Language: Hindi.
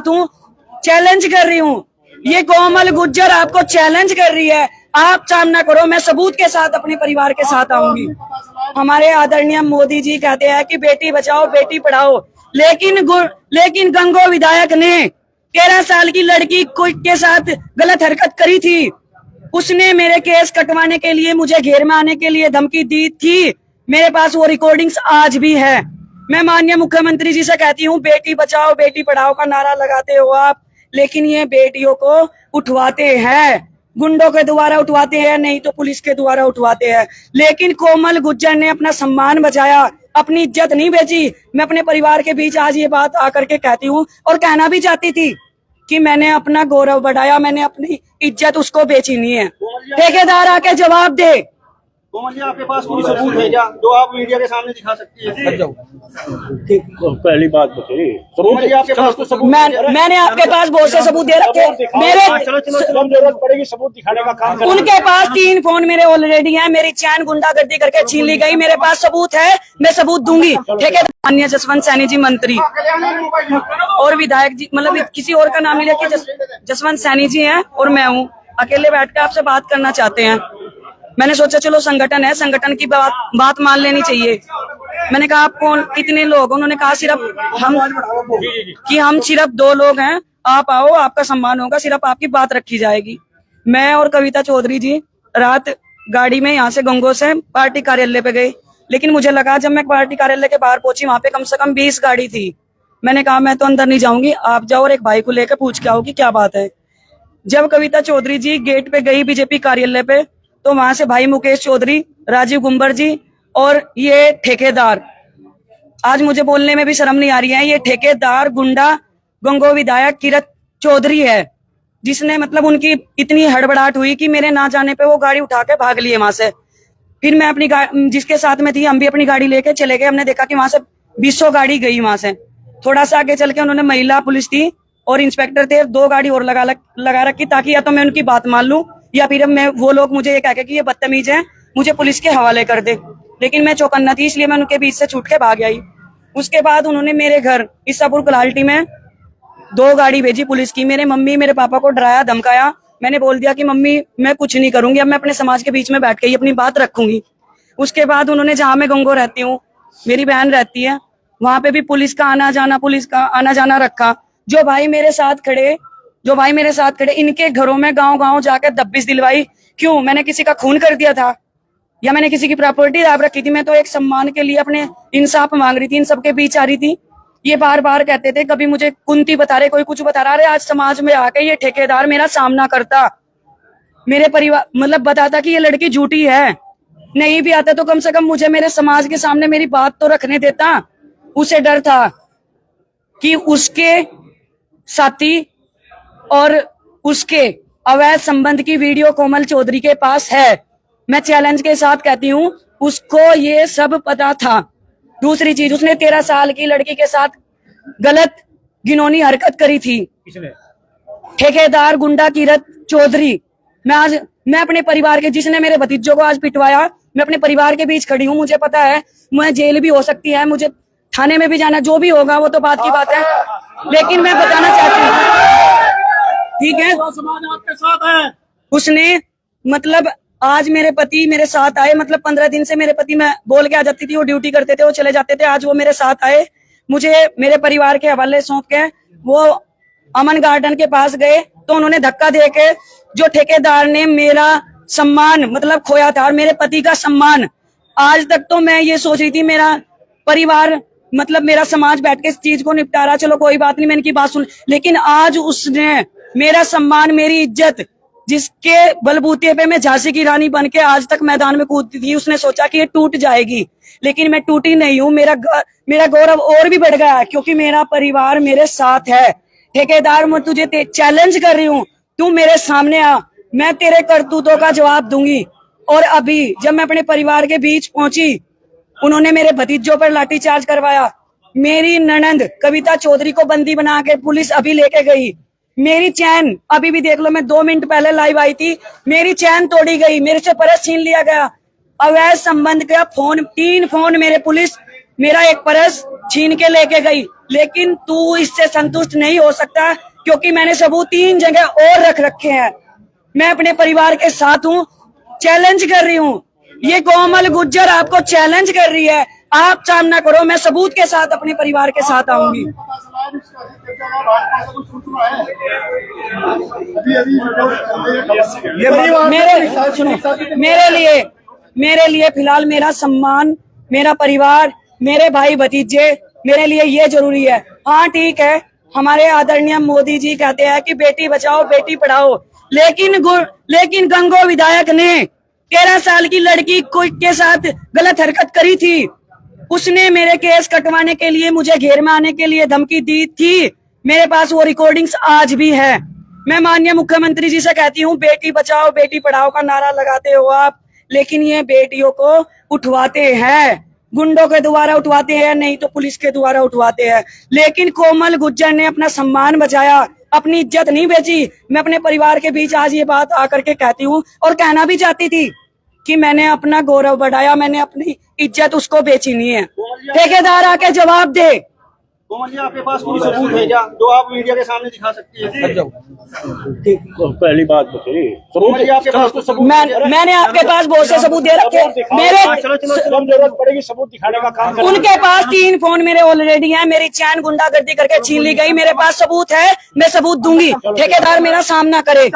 साथ हूँ, चैलेंज कर रही हूँ। ये कोमल गुज्जर आपको चैलेंज कर रही है, आप सामना करो, मैं सबूत के साथ अपने परिवार के साथ आऊंगी। हमारे आदरणीय मोदी जी कहते हैं कि बेटी बचाओ बेटी पढ़ाओ, लेकिन गंगो विधायक ने 13 साल की लड़की के साथ गलत हरकत करी थी। उसने मेरे केस कटवाने के लिए, मुझे घेर में आने के लिए धमकी दी थी। मेरे पास वो रिकॉर्डिंग्स आज भी है। मैं माननीय मुख्यमंत्री जी से कहती हूँ, बेटी बचाओ बेटी पढ़ाओ का नारा लगाते हो आप, लेकिन ये बेटियों को उठवाते हैं, गुंडों के द्वारा उठवाते हैं, नहीं तो पुलिस के द्वारा उठवाते हैं। लेकिन कोमल गुज्जर ने अपना सम्मान बचाया, अपनी इज्जत नहीं बेची। मैं अपने परिवार के बीच आज ये बात आकर के कहती हूँ, और कहना भी चाहती थी कि मैंने अपना गौरव बढ़ाया, मैंने अपनी इज्जत उसको बेची नहीं है। ठेकेदार आके जवाब दे। कोमल जी, आपके पास कोई सबूत है क्या जो आप मीडिया के सामने दिखा सकती है? पहली बात बताइए, कोमल जी आपके पास तो सबूत मैंने आपके पास बहुत से सबूत दे रखे। मेरे जरूरत पड़ेगी सबूत दिखाने का काम। उनके पास 3 फोन मेरे ऑलरेडी हैं, मेरी चैन गुंडागर्दी करके छीन ली गई, मेरे पास सबूत है, मैं सबूत दूंगी। ठेकेदार माननीय जसवंत सैनी जी मंत्री और विधायक जी, मतलब किसी और का नाम नहीं लेके जसवंत सैनी जी हैं और मैं हूँ, अकेले बैठ के आपसे बात करना चाहते हैं। मैंने सोचा चलो संगठन है, संगठन की बात मान लेनी चाहिए। मैंने कहा आप कौन, कितने लोग? उन्होंने कहा सिर्फ हम सिर्फ 2 लोग हैं, आप आओ, आपका सम्मान होगा, सिर्फ आपकी बात रखी जाएगी। मैं और कविता चौधरी जी रात गाड़ी में यहाँ से गंगो से पार्टी कार्यालय पे गए, लेकिन मुझे लगा जब मैं पार्टी कार्यालय के बाहर पहुंची, वहां पे कम से कम 20 गाड़ी थी। मैंने कहा मैं तो अंदर नहीं जाऊंगी, आप जाओ और एक भाई को लेकर पूछ के आओ कि क्या बात है। जब कविता चौधरी जी गेट पे गई बीजेपी कार्यालय पे, तो वहां से भाई मुकेश चौधरी, राजीव गुंबर जी और ये ठेकेदार, आज मुझे बोलने में भी शर्म नहीं आ रही है, ये ठेकेदार गुंडा गंगो विधायक किरत चौधरी है, जिसने मतलब उनकी इतनी हड़बड़ाहट हुई कि मेरे ना जाने पे वो गाड़ी उठा के भाग लिए वहां से। फिर मैं अपनी जिसके साथ में थी, हम भी अपनी गाड़ी लेके चले गए। हमने देखा कि वहां से 20 गाड़ी गई। वहां से थोड़ा सा आगे चल के उन्होंने महिला पुलिस थी और इंस्पेक्टर थे, 2 गाड़ी और लगा रखी, ताकि या तो मैं उनकी बात मान लूं या फिर मैं वो लोग मुझे ये कह के कि ये बदतमीज है, मुझे पुलिस के हवाले कर दे। लेकिन मैं चौकन्ना थी, इसलिए मैं उनके बीच से छूट के भाग आई। उसके बाद उन्होंने मेरे घर ईसापुर कलाल्टी में 2 गाड़ी भेजी पुलिस की। मेरे मम्मी मेरे पापा को डराया धमकाया। मैंने बोल दिया कि मम्मी मैं कुछ नहीं करूंगी, अब मैं अपने समाज के बीच में बैठ के ही अपनी बात रखूंगी। उसके बाद उन्होंने, जहां मैं गंगो रहती हूँ, मेरी बहन रहती है, वहां पे भी पुलिस का आना जाना रखा। जो भाई मेरे साथ खड़े इनके घरों में गांव जाकर दब्बिश दिलवाई। क्यों? मैंने किसी का खून कर दिया था या मैंने किसी की प्रॉपर्टी दाब रखी थी? मैं तो एक सम्मान के लिए अपने इंसाफ मांग रही थी, इन सबके बीच आ रही थी। ये बार बार कहते थे, कभी मुझे कुंती बता रहे, कोई कुछ बता रहा है। आज समाज में आके ये ठेकेदार मेरा सामना करता, मेरे परिवार मतलब बताता कि ये लड़की झूठी है। नहीं भी आता तो कम से कम मुझे मेरे समाज के सामने मेरी बात तो रखने देता। उसे डर था कि उसके साथी और उसके अवैध संबंध की वीडियो कोमल चौधरी के पास है। मैं चैलेंज के साथ कहती हूँ, उसको ये सब पता था। दूसरी चीज, उसने 13 साल की लड़की के साथ गलत घिनौनी हरकत करी थी। ठेकेदार गुंडा किरत चौधरी। मैं अपने परिवार के, जिसने मेरे भतीजों को आज पिटवाया, मैं अपने परिवार के बीच खड़ी हूँ। मुझे पता है मुझे जेल भी हो सकती है, मुझे थाने में भी जाना, जो भी होगा वो तो बात की बात है, लेकिन मैं बताना चाहती हूँ, ठीक है, समाज आपके साथ है। उसने मतलब आज मेरे पति मेरे साथ आए, मतलब 15 दिन से मेरे पति, मैं बोल के आ जाती थी, वो ड्यूटी करते थे, वो चले जाते थे, आज वो मेरे साथ आए, मुझे मेरे परिवार के हवाले सौंप के वो अमन गार्डन के पास गए। तो उन्होंने धक्का दे के, जो ठेकेदार ने मेरा सम्मान मतलब खोया था और मेरे पति का सम्मान, आज तक तो मैं ये सोच रही थी मेरा परिवार मतलब मेरा समाज बैठ के इस चीज को निपटारा, चलो कोई बात नहीं, मैं इनकी बात सुन, लेकिन आज उसने मेरा सम्मान, मेरी इज्जत, जिसके बलबूते पे मैं झांसी की रानी बन के आज तक मैदान में कूदती थी, उसने सोचा कि ये टूट जाएगी, लेकिन मैं टूटी नहीं हूँ। मेरा गौरव और भी बढ़ गया है, क्योंकि मेरा परिवार मेरे साथ है। ठेकेदार, मैं तुझे चैलेंज कर रही हूँ, तू मेरे सामने आ, मैं तेरे करतूतों का जवाब दूंगी। और अभी जब मैं अपने परिवार के बीच पहुंची, उन्होंने मेरे भतीजों पर लाठीचार्ज करवाया। मेरी ननंद कविता चौधरी को बंदी बना के पुलिस अभी लेके गई। मेरी चैन अभी भी देख लो, मैं 2 मिनट पहले लाइव आई थी, मेरी चैन तोड़ी गई, मेरे से पर्स छीन लिया गया। अवैध संबंध का फोन, 3 फोन मेरे पुलिस मेरा एक पर्स छीन के लेके गई, लेकिन तू इससे संतुष्ट नहीं हो सकता क्योंकि मैंने सबूत 3 जगह और रख रखे हैं। मैं अपने परिवार के साथ हूँ, चैलेंज कर रही हूँ। ये कोमल गुज्जर आपको चैलेंज कर रही है, आप सामना करो, मैं सबूत के साथ अपने परिवार के साथ आऊंगी। मेरे लिए फिलहाल मेरा सम्मान, मेरा परिवार, मेरे भाई भतीजे, मेरे लिए ये जरूरी है। हाँ ठीक है, हमारे आदरणीय मोदी जी कहते हैं कि बेटी बचाओ बेटी पढ़ाओ, लेकिन गंगो विधायक ने 13 साल की लड़की के साथ गलत हरकत करी थी। उसने मेरे केस कटवाने के लिए मुझे घेर में आने के लिए धमकी दी थी। मेरे पास वो रिकॉर्डिंग्स आज भी है। मैं माननीय मुख्यमंत्री जी से कहती हूँ, बेटी बचाओ बेटी पढ़ाओ का नारा लगाते हो आप, लेकिन ये बेटियों को उठवाते हैं, गुंडों के द्वारा उठवाते हैं, नहीं तो पुलिस के द्वारा उठवाते हैं। लेकिन कोमल गुज्जर ने अपना सम्मान बचाया, अपनी इज्जत नहीं बेची। मैं अपने परिवार के बीच आज ये बात आकर के कहती हूँ और कहना भी चाहती थी कि मैंने अपना गौरव बढ़ाया, मैंने अपनी इज्जत उसको बेची नहीं है। ठेकेदार आके जवाब दे। कोमल जी, आपके पास कोई सबूत है क्या जो आप मीडिया के सामने दिखा सकती है? पहली बात बताइए, कोमल जी, आपके पास तो सबूत मैंने आपके पास बहुत से सबूत दे रखे मेरे। जब जरूरत पड़ेगी सबूत दिखाने का काम करेंगे। उनके पास 3 फोन मेरे ऑलरेडी हैं, मेरी चैन गुंडागर्दी करके छीन ली गई, मेरे पास सबूत है, मैं सबूत दूंगी। ठेकेदार मेरा सामना करे।